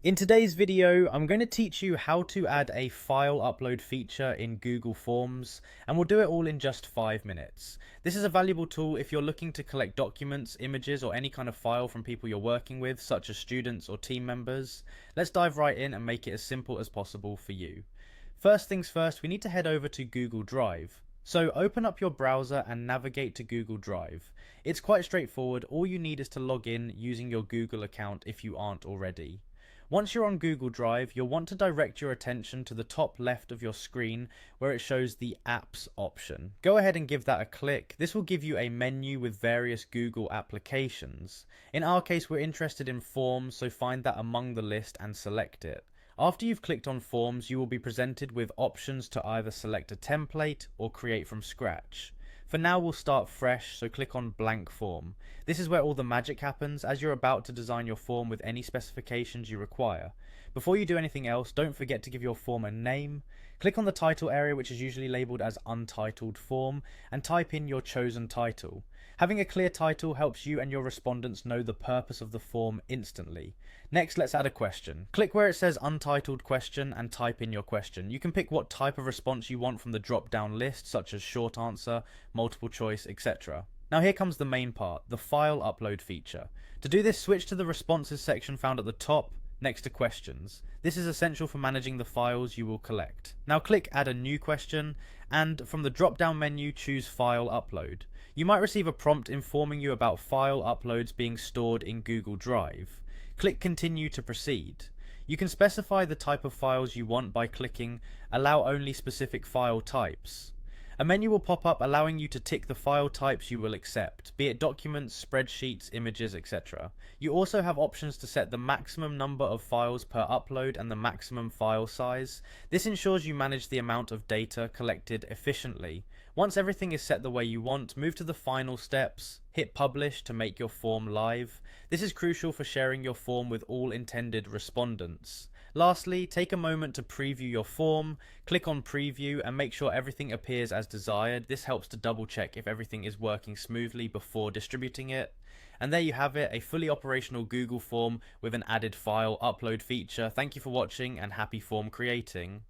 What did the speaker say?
In today's video, I'm going to teach you how to add a file upload feature in Google Forms, and we'll do it all in just 5 minutes. This is a valuable tool if you're looking to collect documents, images, or any kind of file from people you're working with, such as students or team members. Let's dive right in and make it as simple as possible for you. First things first, we need to head over to Google Drive. So open up your browser and navigate to Google Drive. It's quite straightforward. All you need is to log in using your Google account if you aren't already. Once you're on Google Drive, you'll want to direct your attention to the top left of your screen where it shows the Apps option. Go ahead and give that a click. This will give you a menu with various Google applications. In our case, we're interested in Forms, so find that among the list and select it. After you've clicked on Forms, you will be presented with options to either select a template or create from scratch. For now, we'll start fresh, so click on blank form. This is where all the magic happens, as you're about to design your form with any specifications you require. Before you do anything else, don't forget to give your form a name. Click on the title area, which is usually labeled as Untitled Form, and type in your chosen title. Having a clear title helps you and your respondents know the purpose of the form instantly. Next, let's add a question. Click where it says Untitled Question and type in your question. You can pick what type of response you want from the drop-down list, such as short answer, multiple choice, etc. Now here comes the main part, the file upload feature. To do this, switch to the responses section found at the top, next to questions. This is essential for managing the files you will collect. Now click add a new question, and from the drop down menu choose file upload. You might receive a prompt informing you about file uploads being stored in Google Drive. Click continue to proceed. You can specify the type of files you want by clicking allow only specific file types. A menu will pop up allowing you to tick the file types you will accept, be it documents, spreadsheets, images, etc. You also have options to set the maximum number of files per upload and the maximum file size. This ensures you manage the amount of data collected efficiently. Once everything is set the way you want, move to the final steps. Hit publish to make your form live. This is crucial for sharing your form with all intended respondents. Lastly, take a moment to preview your form, click on preview and make sure everything appears as desired. This helps to double check if everything is working smoothly before distributing it. And there you have it, a fully operational Google form with an added file upload feature. Thank you for watching and happy form creating.